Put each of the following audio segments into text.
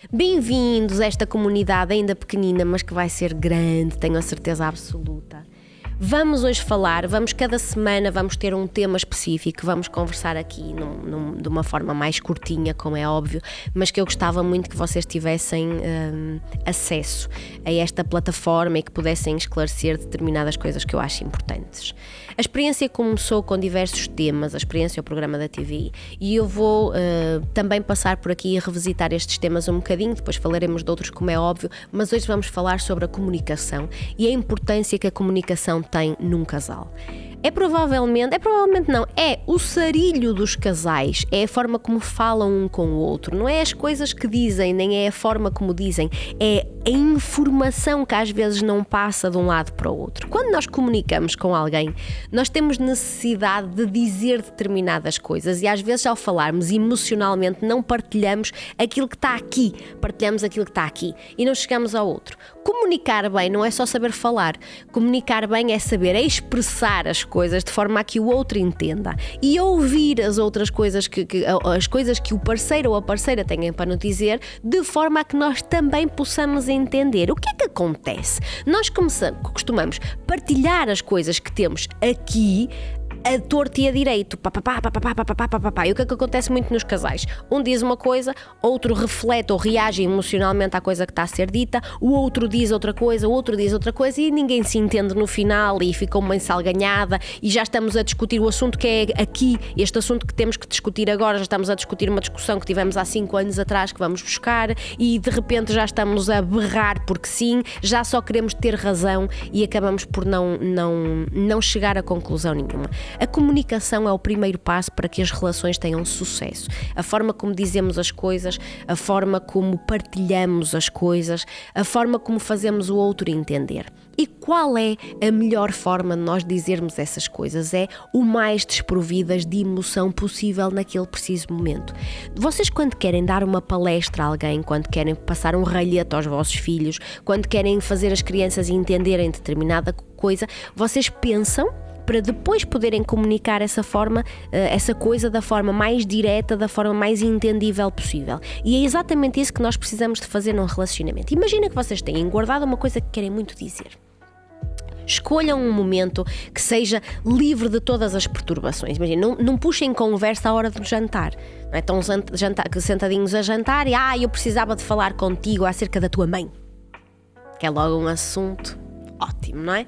Bem-vindos a esta comunidade ainda pequenina, mas que vai ser grande, tenho a certeza absoluta. Vamos hoje cada semana vamos ter um tema específico, vamos conversar aqui de uma forma mais curtinha, como é óbvio, mas que eu gostava muito que vocês tivessem acesso a esta plataforma e que pudessem esclarecer determinadas coisas que eu acho importantes. A experiência começou com diversos temas, a experiência é o programa da TV, e eu vou também passar por aqui e revisitar estes temas um bocadinho, depois falaremos de outros, como é óbvio, mas hoje vamos falar sobre a comunicação e a importância que a comunicação tem num casal. É o sarilho dos casais, é a forma como falam um com o outro, não é as coisas que dizem, nem é a forma como dizem, é a informação que às vezes não passa de um lado para o outro. Quando nós comunicamos com alguém, nós temos necessidade de dizer determinadas coisas e às vezes ao falarmos emocionalmente não partilhamos aquilo que está aqui, partilhamos aquilo que está aqui e não chegamos ao outro. Comunicar bem não é só saber falar, comunicar bem é saber expressar as coisas de forma a que o outro entenda e ouvir as outras coisas as coisas que o parceiro ou a parceira tenham para nos dizer, de forma a que nós também possamos entender. O que é que acontece? Nós costumamos partilhar as coisas que temos aqui a torto e a direito, e o que é que acontece muito nos casais? Um diz uma coisa, outro reflete ou reage emocionalmente à coisa que está a ser dita, o outro diz outra coisa, o outro diz outra coisa e ninguém se entende no final e fica uma ensalganhada e já estamos a discutir o assunto que é aqui, este assunto que temos que discutir agora, já estamos a discutir uma discussão que tivemos há 5 anos atrás que vamos buscar e de repente já estamos a berrar porque sim, já só queremos ter razão e acabamos por não chegar a conclusão nenhuma. A comunicação é o primeiro passo para que as relações tenham sucesso. A forma como dizemos as coisas, a forma como partilhamos as coisas, a forma como fazemos o outro entender. E qual é a melhor forma de nós dizermos essas coisas? É o mais desprovidas de emoção possível naquele preciso momento. Vocês, quando querem dar uma palestra a alguém, quando querem passar um ralhete aos vossos filhos, quando querem fazer as crianças entenderem determinada coisa, vocês pensam para depois poderem comunicar essa coisa da forma mais direta, da forma mais entendível possível. E é exatamente isso que nós precisamos de fazer num relacionamento. Imagina que vocês têm guardado uma coisa que querem muito dizer. Escolham um momento que seja livre de todas as perturbações. Imagina, não puxem conversa à hora do jantar. Não é? Estão sentadinhos a jantar e eu precisava de falar contigo acerca da tua mãe. Que é logo um assunto ótimo, não é?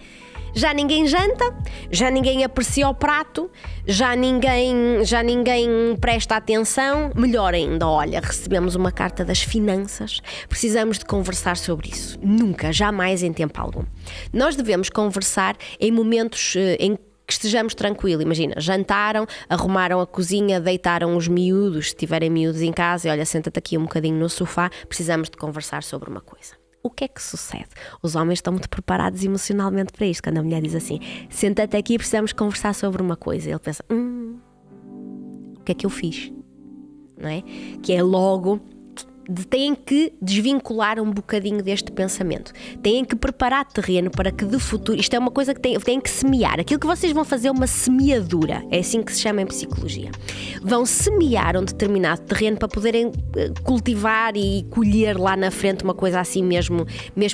Já ninguém janta, já ninguém aprecia o prato, já ninguém presta atenção. Melhor ainda, olha, recebemos uma carta das finanças, precisamos de conversar sobre isso. Nunca, jamais em tempo algum. Nós devemos conversar em momentos em que estejamos tranquilos. Imagina, jantaram, arrumaram a cozinha, deitaram os miúdos, se tiverem miúdos em casa, e olha, senta-te aqui um bocadinho no sofá, precisamos de conversar sobre uma coisa. O que é que sucede? Os homens estão muito preparados emocionalmente para isto. Quando a mulher diz assim, senta-te aqui, precisamos conversar sobre uma coisa. Ele pensa, o que é que eu fiz? Não é? Que é logo, têm que desvincular um bocadinho deste pensamento. Têm que preparar terreno para que de futuro, isto é uma coisa que têm que semear. Aquilo que vocês vão fazer é uma semeadura. É assim que se chama em psicologia. Vão semear um determinado terreno para poderem cultivar e colher lá na frente uma coisa assim mesmo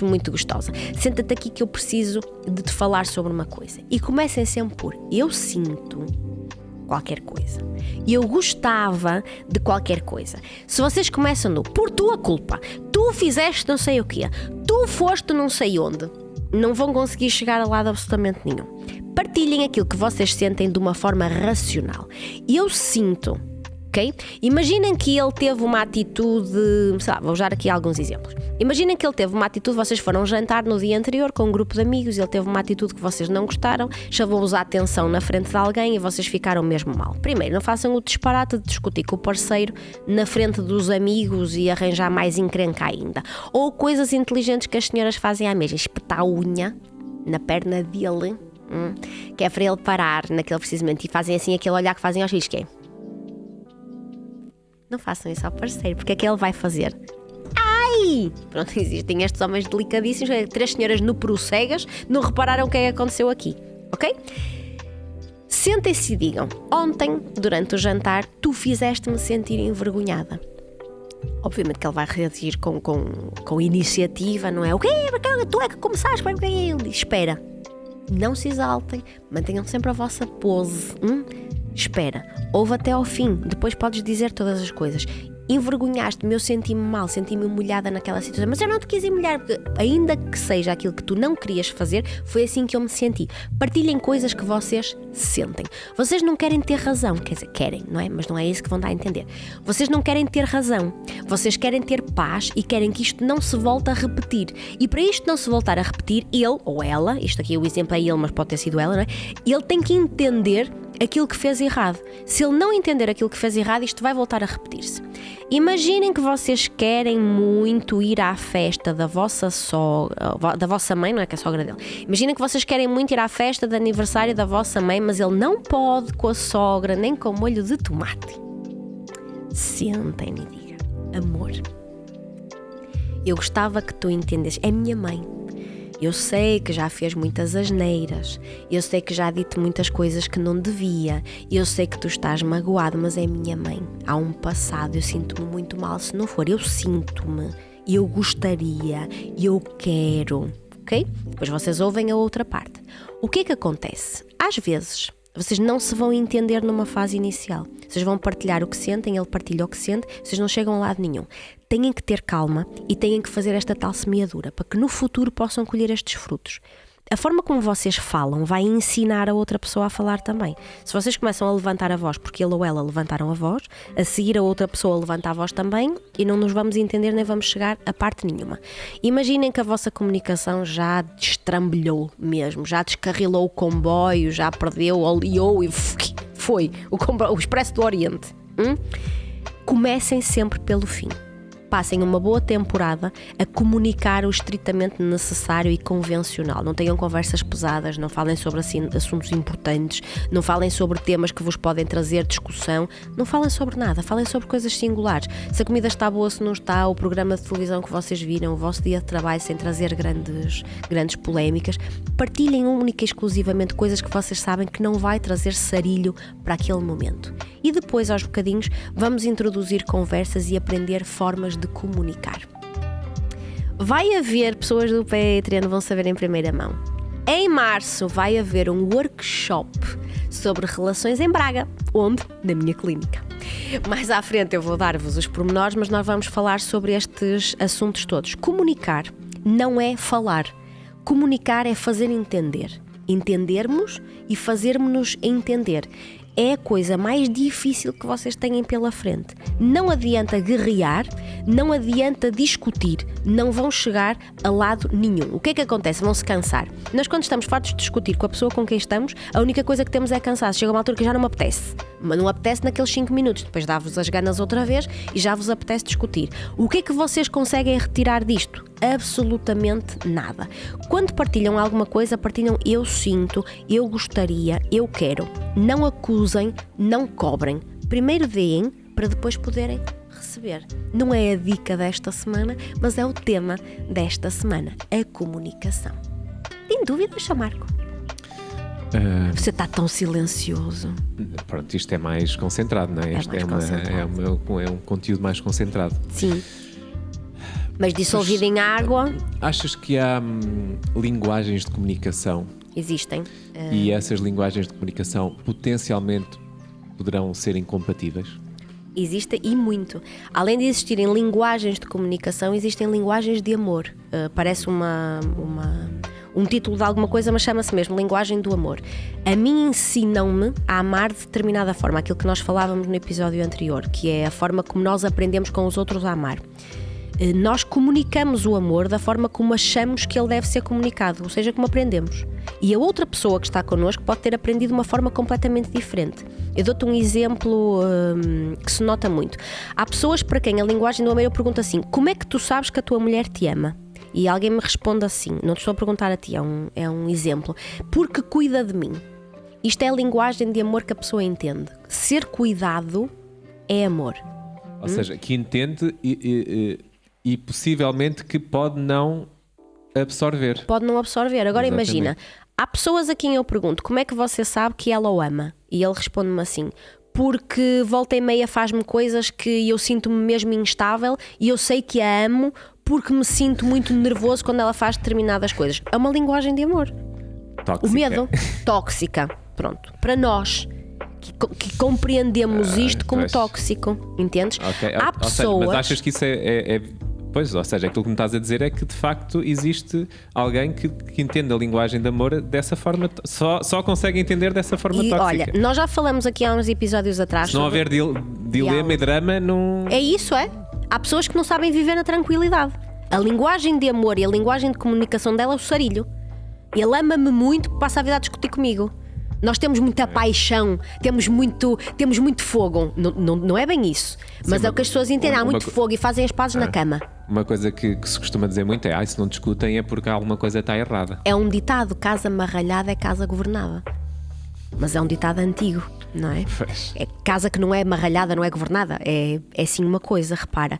muito gostosa. Senta-te aqui que eu preciso de te falar sobre uma coisa. E comecem sempre por, eu sinto qualquer coisa. E eu gostava de qualquer coisa. Se vocês começam por tua culpa, tu fizeste não sei o quê, tu foste não sei onde, não vão conseguir chegar a lado absolutamente nenhum. Partilhem aquilo que vocês sentem de uma forma racional. Eu sinto, ok? Imaginem que ele teve uma atitude, sei lá, vou usar aqui alguns exemplos. Imaginem que ele teve uma atitude, vocês foram jantar no dia anterior com um grupo de amigos, ele teve uma atitude que vocês não gostaram, chamou-vos a atenção na frente de alguém e vocês ficaram mesmo mal. Primeiro, não façam o disparate de discutir com o parceiro na frente dos amigos e arranjar mais encrenca ainda. Ou coisas inteligentes que as senhoras fazem à mesma, espetar a unha na perna dele, que é para ele parar naquele precisamente, e fazem assim aquele olhar que fazem aos filhos, que é, não façam isso ao parceiro, porque é que ele vai fazer? Pronto, existem estes homens delicadíssimos, 3 senhoras no peru cegas, não repararam o que é que aconteceu aqui, ok? Sentem-se e digam, ontem, durante o jantar, tu fizeste-me sentir envergonhada. Obviamente que ele vai reagir com iniciativa, não é? O quê? Tu é que começaste? Ele diz, espera, não se exaltem, mantenham sempre a vossa pose. Espera, ouve até ao fim, depois podes dizer todas as coisas. Envergonhaste-me, eu senti-me mal, senti-me humilhada naquela situação, mas eu não te quis humilhar, porque ainda que seja aquilo que tu não querias fazer, foi assim que eu me senti. Partilhem coisas que vocês sentem. Vocês não querem ter razão, quer dizer, querem, não é? Mas não é isso que vão dar a entender. Vocês não querem ter razão, vocês querem ter paz e querem que isto não se volte a repetir. E para isto não se voltar a repetir, ele ou ela, isto aqui o exemplo é ele, mas pode ter sido ela, não é? Ele tem que entender aquilo que fez errado. Se ele não entender aquilo que fez errado, isto vai voltar a repetir-se. Imaginem que vocês querem muito ir à festa da vossa sogra, da vossa mãe, não é que é a sogra dele. Imaginem que vocês querem muito ir à festa de aniversário da vossa mãe, mas ele não pode com a sogra, nem com molho de tomate. Sentem e digam, amor, eu gostava que tu entendesses, é minha mãe. Eu sei que já fez muitas asneiras, eu sei que já disse muitas coisas que não devia, eu sei que tu estás magoado, mas é minha mãe. Há um passado, eu sinto-me muito mal se não for, eu sinto-me, eu gostaria, eu quero, ok? Depois vocês ouvem a outra parte. O que é que acontece? Às vezes, vocês não se vão entender numa fase inicial. Vocês vão partilhar o que sentem, ele partilha o que sente, vocês não chegam a lado nenhum. Têm que ter calma e têm que fazer esta tal semeadura para que no futuro possam colher estes frutos. A forma como vocês falam vai ensinar a outra pessoa a falar também. Se vocês começam a levantar a voz porque ele ou ela levantaram a voz, a seguir a outra pessoa levanta a voz também e não nos vamos entender nem vamos chegar a parte nenhuma. Imaginem que a vossa comunicação já destrambelhou mesmo, já descarrilou o comboio, já perdeu, oleou e foi o Expresso do Oriente. Comecem sempre pelo fim. Passem uma boa temporada a comunicar o estritamente necessário e convencional. Não tenham conversas pesadas, não falem sobre assuntos importantes, não falem sobre temas que vos podem trazer discussão, não falem sobre nada, falem sobre coisas singulares. Se a comida está boa, se não está, o programa de televisão que vocês viram, o vosso dia de trabalho, sem trazer grandes polémicas. Partilhem única e exclusivamente coisas que vocês sabem que não vai trazer sarilho para aquele momento. E depois, aos bocadinhos, vamos introduzir conversas e aprender formas de comunicar. Vai haver, pessoas do Patreon vão saber em primeira mão, em março vai haver um workshop sobre relações em Braga, onde? Na minha clínica. Mais à frente eu vou dar-vos os pormenores, mas nós vamos falar sobre estes assuntos todos. Comunicar não é falar. Comunicar é fazer entender. Entendermos e fazermos-nos entender. É a coisa mais difícil que vocês têm pela frente. Não adianta guerrear, não adianta discutir, não vão chegar a lado nenhum. O que é que acontece? Vão se cansar. Nós, quando estamos fartos de discutir com a pessoa com quem estamos, a única coisa que temos é cansaço. Chega uma altura que já não me apetece. Mas não apetece naqueles 5 minutos. Depois dá-vos as ganas outra vez e já vos apetece discutir. O que é que vocês conseguem retirar disto? Absolutamente nada. Quando partilham alguma coisa, partilham eu sinto, eu gostaria, eu quero. Não acusem, não cobrem. Primeiro deem para depois poderem receber. Não é a dica desta semana, mas é o tema desta semana, a comunicação. Tem dúvidas, Sr. Marco? Você está tão silencioso. Pronto, isto é mais concentrado, não é? É um conteúdo mais concentrado. Sim. Mas dissolvido em água. Achas que há linguagens de comunicação? Existem. E essas linguagens de comunicação potencialmente poderão ser incompatíveis? Existem e muito. Além de existirem linguagens de comunicação, existem linguagens de amor. Parece um título de alguma coisa, mas chama-se mesmo linguagem do amor. A mim ensinam-me a amar de determinada forma, aquilo que nós falávamos no episódio anterior, que é a forma como nós aprendemos com os outros a amar. Nós comunicamos o amor da forma como achamos que ele deve ser comunicado, ou seja, como aprendemos. E a outra pessoa que está connosco pode ter aprendido de uma forma completamente diferente. Eu dou-te um exemplo que se nota muito. Há pessoas para quem a linguagem do amor, eu pergunto assim: como é que tu sabes que a tua mulher te ama? E alguém me responde assim, não te estou a perguntar a ti, é um exemplo: porque cuida de mim. Isto é a linguagem de amor que a pessoa entende. Ser cuidado é amor. Ou seja, que entende e possivelmente que pode não absorver. Pode não absorver. Agora Exatamente. Imagina, há pessoas a quem eu pergunto: como é que você sabe que ela o ama? E ele responde-me assim: porque volta e meia faz-me coisas que eu sinto-me mesmo instável e eu sei que a amo porque me sinto muito nervoso quando ela faz determinadas coisas. É uma linguagem de amor. Tóxica. O medo, tóxica. Pronto. Para nós que compreendemos isto como pois. tóxico, entendes? Ok. Há Ou seja, pessoas. mas achas que isso pois, ou seja, aquilo que me estás a dizer é que de facto existe alguém que entende a linguagem de amor dessa forma, só consegue entender dessa forma E tóxica. olha, nós já falamos aqui há uns episódios atrás. Se não sobre- houver dilema e drama, não. É isso, é? Há pessoas que não sabem viver na tranquilidade. A linguagem de amor e a linguagem de comunicação dela é o sarilho. Ele ama-me muito, passa a vida a discutir comigo. Nós temos muita paixão, temos muito fogo. Não é bem isso. Mas é o que as pessoas entendem. Há muito fogo e fazem as pazes na cama. Uma coisa que se costuma dizer muito é: se não discutem é porque alguma coisa está errada. É um ditado: casa amarralhada é casa governada. Mas é um ditado antigo, não é? Pois. É casa que não é amarralhada, não é governada. É sim uma coisa, repara.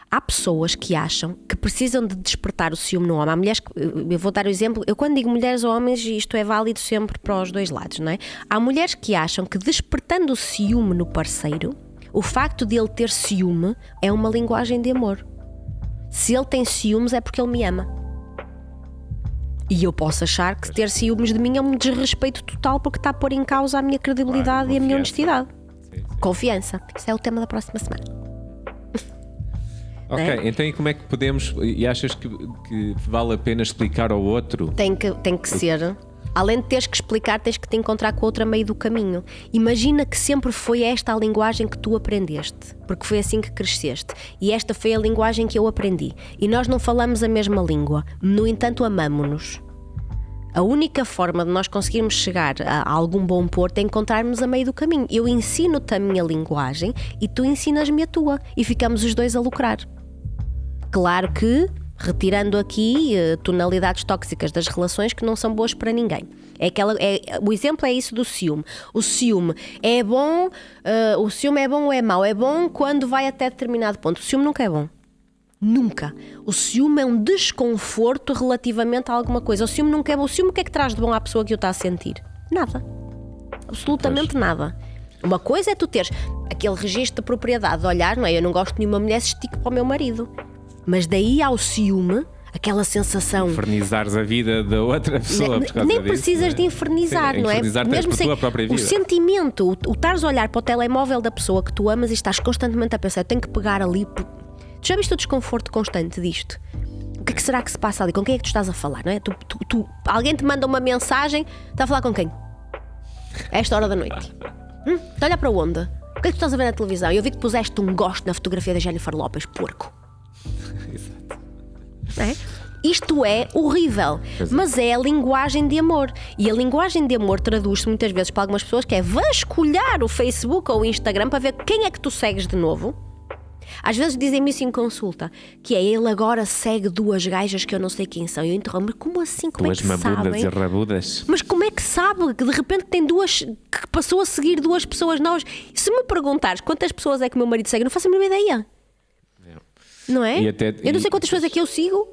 Há pessoas que acham que precisam de despertar o ciúme no homem. Há mulheres que, eu vou dar o exemplo, eu quando digo mulheres ou homens, isto é válido sempre para os dois lados, não é? Há mulheres que acham que despertando o ciúme no parceiro, o facto de ele ter ciúme é uma linguagem de amor. Se ele tem ciúmes é porque ele me ama. E eu posso achar que ter ciúmes de mim é um desrespeito total porque está a pôr em causa a minha credibilidade e a minha honestidade. Sim. Confiança. Isso é o tema da próxima semana. Ok, então e como é que podemos. E achas que vale a pena explicar ao outro? Tem que ser. Além de teres que explicar, tens que te encontrar com outra meio do caminho. Imagina que sempre foi esta a linguagem que tu aprendeste, porque foi assim que cresceste. E esta foi a linguagem que eu aprendi. E nós não falamos a mesma língua. No entanto, amamo-nos. A única forma de nós conseguirmos chegar a algum bom porto é encontrarmos a meio do caminho. Eu ensino-te a minha linguagem e tu ensinas-me a tua. E ficamos os dois a lucrar. Claro que, retirando aqui tonalidades tóxicas das relações que não são boas para ninguém. O exemplo é isso do ciúme. O ciúme é bom, o ciúme é bom ou é mau? É bom quando vai até determinado ponto. O ciúme nunca é bom. Nunca. O ciúme é um desconforto relativamente a alguma coisa. O ciúme nunca é bom. O ciúme o que é que traz de bom à pessoa que o está a sentir? Nada. Absolutamente nada. Uma coisa é tu teres aquele registro de propriedade de olhar, não é? Eu não gosto de nenhuma mulher se estique para o meu marido. Mas daí ao ciúme, aquela sensação. Infernizares a vida da outra pessoa por causa Nem disso, precisas não é? de infernizar, Sim, não é? infernizar-te Mesmo por tua própria vida. o sentimento, o estares a olhar para o telemóvel da pessoa que tu amas e estás constantemente a pensar, eu tenho que pegar ali. Tu já viste o desconforto constante disto? O que é que será que se passa ali? Com quem é que tu estás a falar, não é? Alguém te manda uma mensagem, está a falar com quem? A esta hora da noite. Está a olhar para onde? O que é que tu estás a ver na televisão? Eu vi que puseste um gosto na fotografia da Jennifer Lopez, porco. Exato. É? Isto é horrível, mas é a linguagem de amor. E a linguagem de amor traduz-se muitas vezes para algumas pessoas que é vasculhar o Facebook ou o Instagram para ver quem é que tu segues de novo. Às vezes dizem-me isso em consulta, que é ele agora segue duas gajas que eu não sei quem são. E eu interrompo, mas como assim? Como Duas é que mabudas sabem? e rabudas. Mas como é que sabe que de repente tem duas, que passou a seguir duas pessoas novas? Se me perguntares quantas pessoas é que o meu marido segue, não faço a mínima ideia. Não é? Eu não sei quantas pessoas é que eu sigo.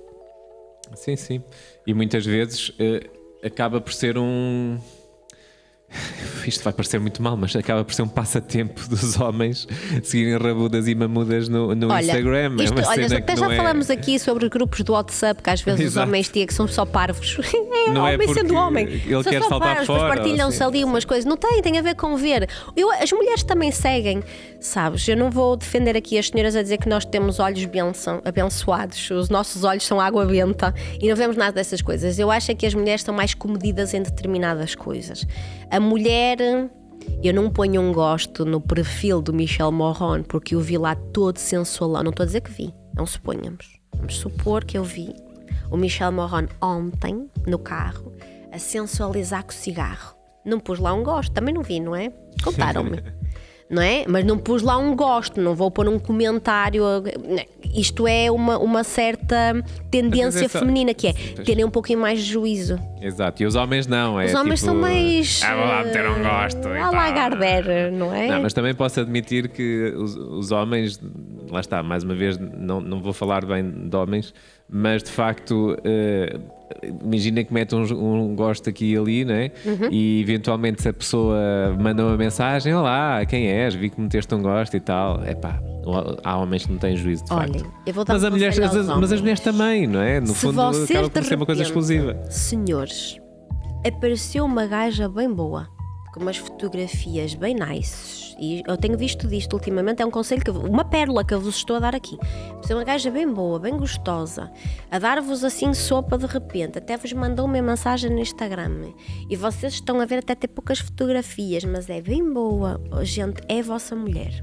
Sim, sim. E muitas vezes acaba por ser um. Isto vai parecer muito mal, mas acaba por ser um passatempo dos homens seguirem rabudas e mamudas no Instagram. Isto, é uma olha, cena até que já não falamos aqui sobre grupos do WhatsApp, que às vezes os Exato. homens que são só parvos. Não é Homem porque sendo homem. ele São quer só saltar parvos, fora, depois partilham-se assim. ali umas coisas. Não tem a ver com ver. As mulheres também seguem, sabes? Eu não vou defender aqui as senhoras a dizer que nós temos olhos abençoados. Os nossos olhos são água benta e não vemos nada dessas coisas. Eu acho é que as mulheres estão mais comedidas em determinadas coisas. A mulher... Eu não ponho um gosto no perfil do Michel Morron porque o vi lá todo sensualão. Não estou a dizer que vi, não suponhamos. Vamos supor que eu vi o Michel Morron ontem no carro a sensualizar com o cigarro. Não pus lá um gosto, também não vi, não é? Contaram-me. Não é? Mas não pus lá um gosto, não vou pôr um comentário. Isto é uma certa tendência feminina, que é terem um pouquinho mais de juízo. Exato, e os homens não. Os homens tipo, são mais. vou lá meter um gosto. A Lagardère, não é? Não, mas também posso admitir que os homens, lá está, mais uma vez, não vou falar bem de homens, mas de facto, imagina que mete um gosto aqui e ali, né? E eventualmente se a pessoa manda uma mensagem: olá, quem és? Vi que meteste um gosto e tal. Epá, há homens que não têm juízo, de facto. Eu vou dar Mas as mulheres também, não é? No Se fundo, vocês acaba por de ser uma coisa repente, exclusiva. senhores, apareceu uma gaja bem boa, com umas fotografias bem nice, e eu tenho visto disto ultimamente, é um conselho, uma pérola que eu vos estou a dar aqui. Apareceu uma gaja bem boa, bem gostosa, a dar-vos assim sopa de repente, até vos mandou uma mensagem no Instagram, e vocês estão a ver até ter poucas fotografias, mas é bem boa. Gente, é a vossa mulher.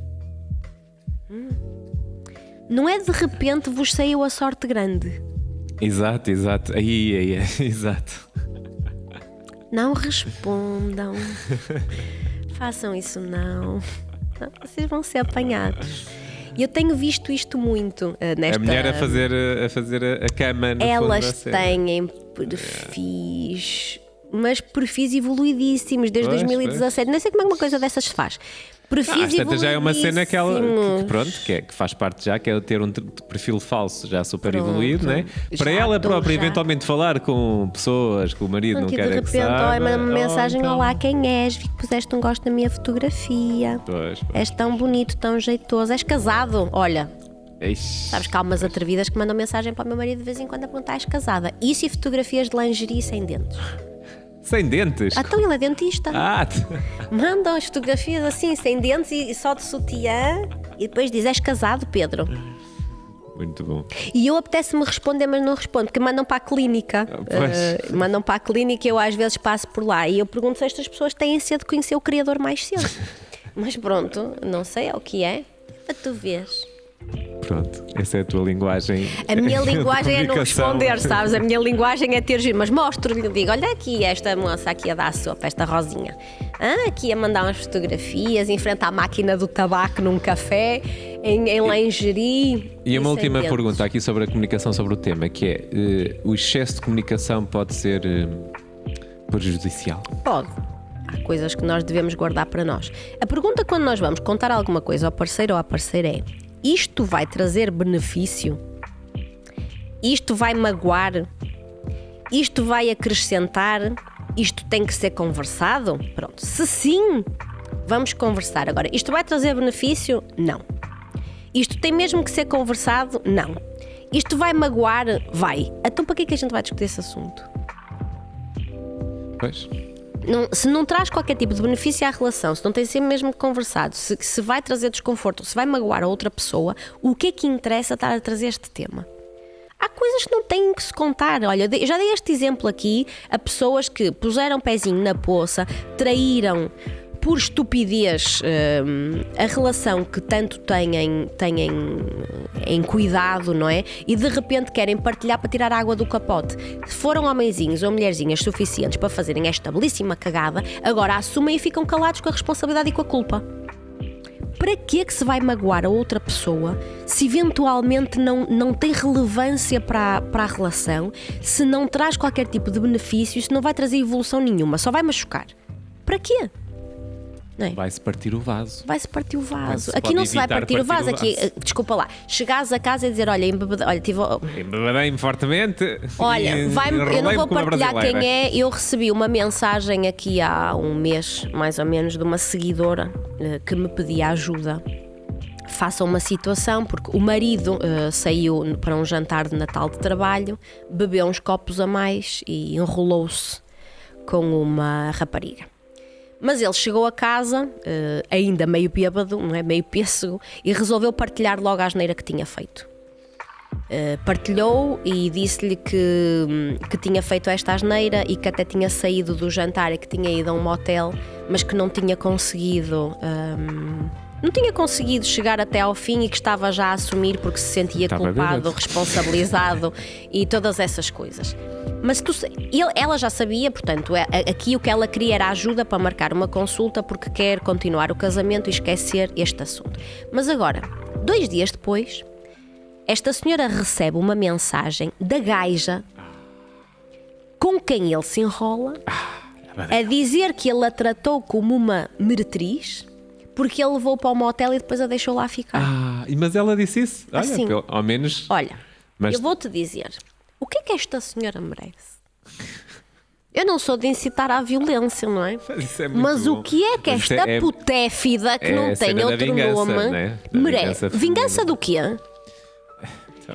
Não é de repente vos saiu a sorte grande. Exato. Aí, exato. Não respondam. Façam isso não. Vocês vão ser apanhados. E eu tenho visto isto muito nesta... A mulher a fazer a cama no Elas fundo da cena. têm perfis, mas perfis evoluidíssimos desde Pois, 2017. Nem sei como é que uma coisa dessas se faz. Perfis Já é uma cena que ela evoluidíssimos. que faz parte já, que é ter um perfil falso já super Pronto. evoluído, né? Já Para ela estou própria já. eventualmente falar com pessoas que o marido não Que quer de que repente, saiba. olha, manda uma mensagem: então. olá, quem és? Vi que puseste um gosto na minha fotografia. Pois. És tão bonito, tão jeitoso. És casado? Olha, Ixi. sabes que há umas atrevidas que mandam mensagem para o meu marido de vez em quando a perguntar: és casada? Isso e fotografias de lingerie sem dentes. Sem dentes? Então ele é dentista. Mandam as fotografias assim, sem dentes e só de sutiã, e depois diz: és casado, Pedro? Muito bom. E eu apetece-me responder, mas não respondo, porque mandam para a clínica. Mandam para a clínica e eu às vezes passo por lá e eu pergunto se estas pessoas têm sede de conhecer o Criador mais cedo. Mas pronto, não sei, é o que é. Para tu vês. Pronto, essa é a tua linguagem. A minha linguagem é não comunicação. responder, sabes? A minha linguagem é ter giro, mas mostro-lhe, digo: olha aqui esta moça aqui a dar sopa, esta Rosinha. Aqui a mandar umas fotografias em frente à máquina do tabaco num café, em lingerie. E uma última sem dentes. pergunta aqui sobre a comunicação, sobre o tema, que é: o excesso de comunicação pode ser prejudicial? Pode. Há coisas que nós devemos guardar para nós. A pergunta quando nós vamos contar alguma coisa ao parceiro ou à parceira é: isto vai trazer benefício? Isto vai magoar? Isto vai acrescentar? Isto tem que ser conversado? Pronto. Se sim, vamos conversar. Agora, isto vai trazer benefício? Não. Isto tem mesmo que ser conversado? Não. Isto vai magoar? Vai. Então para que a gente vai discutir esse assunto? Pois. Se não traz qualquer tipo de benefício à relação, se não tem sempre mesmo conversado, se vai trazer desconforto, se vai magoar a outra pessoa, o que é que interessa estar a trazer este tema? Há coisas que não têm que se contar. Olha, eu já dei este exemplo aqui a pessoas que puseram pezinho na poça, traíram por estupidez a relação que tanto têm em cuidado, não é? E de repente querem partilhar para tirar água do capote. Se foram homenzinhos ou mulherzinhas suficientes para fazerem esta belíssima cagada, agora assumem e ficam calados com a responsabilidade e com a culpa. Para que é que se vai magoar a outra pessoa se eventualmente não tem relevância para a relação, se não traz qualquer tipo de benefício, se não vai trazer evolução nenhuma, só vai machucar? Para quê? Não é? Vai-se partir o vaso. Vai-se partir o vaso. Se Aqui pode não se vai evitar partir o vaso. Aqui, vaso. desculpa lá, chegares a casa e dizer: olha, tive. Embebedei-me fortemente. Olha, eu não vou com uma partilhar brasileira. quem é. Eu recebi uma mensagem aqui há um mês, mais ou menos, de uma seguidora que me pedia ajuda. Faça uma situação, porque o marido saiu para um jantar de Natal de trabalho, bebeu uns copos a mais e enrolou-se com uma rapariga. Mas ele chegou a casa, ainda meio bêbado, não é? Meio pêssego, e resolveu partilhar logo a asneira que tinha feito. Partilhou e disse-lhe que tinha feito esta asneira e que até tinha saído do jantar e que tinha ido a um motel, mas que não tinha conseguido chegar até ao fim e que estava já a assumir porque se sentia culpado, responsabilizado e todas essas coisas. Mas ela já sabia, portanto, aqui o que ela queria era ajuda para marcar uma consulta porque quer continuar o casamento e esquecer este assunto. Mas agora, 2 dias depois, esta senhora recebe uma mensagem da gaja com quem ele se enrola a dizer que ele a tratou como uma meretriz porque ele levou para o motel e depois a deixou lá ficar. Mas ela disse isso? Olha, Assim. ao menos. Olha, Mas- eu vou-te dizer, o que é que esta senhora merece? Eu não sou de incitar à violência, não é? Isso é muito Mas bom. o que é que Mas isso esta putéfida, que é não a cena tem da outro vingança, nome, né? Da merece? Vingança do quê?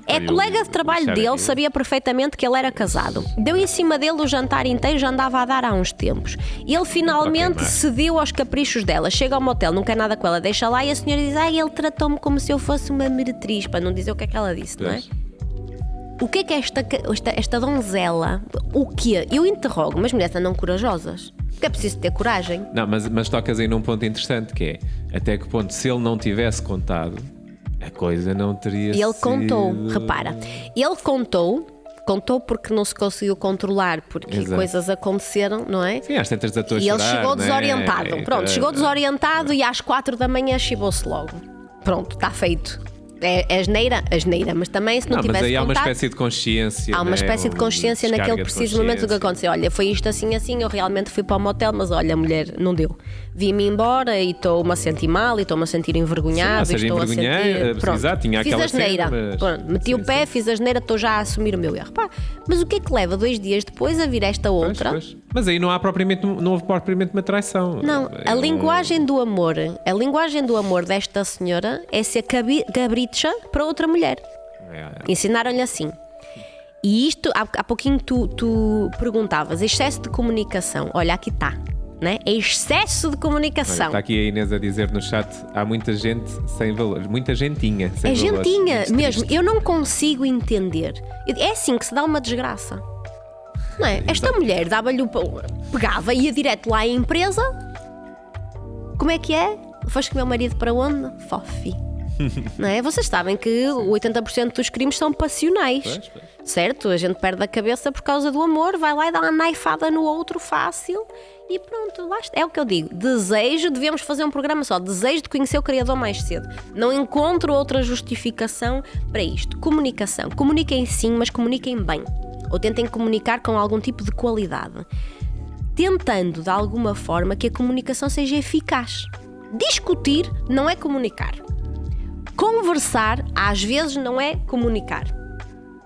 É colega de trabalho dele, sabia perfeitamente que ele era casado. Deu em cima dele o jantar inteiro, já andava a dar há uns tempos. Ele finalmente cedeu aos caprichos dela. Chega ao motel, não quer nada com ela, deixa lá e a senhora diz: ele tratou-me como se eu fosse uma meretriz, para não dizer o que é que ela disse, não é? O que é esta donzela? O quê? Eu interrogo, mas mulheres andam corajosas. Porque é preciso ter coragem. Não, mas tocas aí num ponto interessante, que é até que ponto, se ele não tivesse contado, a coisa não teria Ele sido... contou, repara, ele contou porque não se conseguiu controlar, porque Exato. coisas aconteceram, não é? Sim, às tantas da tua E ele chorar, chegou né? desorientado. Pronto, chegou desorientado e às 4 da manhã chibou-se logo. Pronto, está feito. É asneira, mas também se não Mas tivesse aí há uma contado, espécie de consciência. há uma né? espécie de consciência descarga naquele de preciso momento do que consciência. aconteceu. Olha, foi isto assim, eu realmente fui para o motel, mas olha, mulher, não deu. Vim-me embora e estou-me a sentir mal e estou-me a sentir envergonhado. Sim, ou seja, estou a sentir. Pronto, exato, tinha fiz aquela asneira. cena, mas- Pronto, meti o pé, fiz asneira, estou já a assumir o meu erro. Pá, mas o que é que leva 2 dias depois a vir esta outra? Pois. Mas aí não houve propriamente uma traição. Não, a linguagem do amor desta senhora é ser cabricha para outra mulher. Ensinaram-lhe assim. E isto, há pouquinho tu perguntavas, excesso de comunicação. Olha, aqui está, né? É excesso de comunicação. Está aqui a Inês a dizer no chat: há muita gente sem valores, muita gentinha sem É valores. gentinha Muito mesmo. triste. Eu não consigo entender. É assim que se dá uma desgraça. Não é? Esta mulher pegava, ia direto lá à empresa. Como é que é? Foste com o meu marido para onde? Fofi. Não é? Vocês sabem que 80% dos crimes são passionais. Pois. Certo? A gente perde a cabeça por causa do amor, vai lá e dá uma naifada no outro fácil e pronto, lá está. É o que eu digo. Desejo, devíamos fazer um programa só. Desejo de conhecer o Criador mais cedo. Não encontro outra justificação para isto. Comunicação. Comuniquem sim, mas comuniquem bem. Ou tentem comunicar com algum tipo de qualidade. Tentando, de alguma forma, que a comunicação seja eficaz. Discutir não é comunicar. Conversar, às vezes, não é comunicar.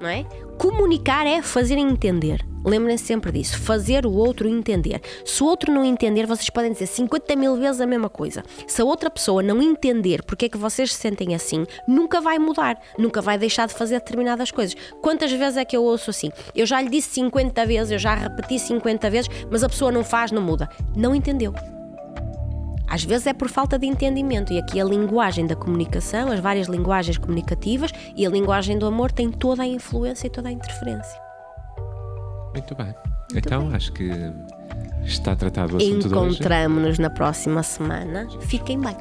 Não é? Comunicar é fazer entender. Lembrem-se sempre disso. Fazer o outro entender. Se o outro não entender, vocês podem dizer 50 mil vezes a mesma coisa. Se a outra pessoa não entender porque é que vocês se sentem assim, nunca vai mudar. Nunca vai deixar de fazer determinadas coisas. Quantas vezes é que eu ouço assim? Eu já lhe disse 50 vezes, eu já repeti 50 vezes, mas a pessoa não faz, não muda. Não entendeu. Às vezes é por falta de entendimento, e aqui a linguagem da comunicação, as várias linguagens comunicativas e a linguagem do amor tem toda a influência e toda a interferência. Muito bem. Então, acho que está tratado o assunto de hoje. Encontramo-nos na próxima semana. Fiquem bem.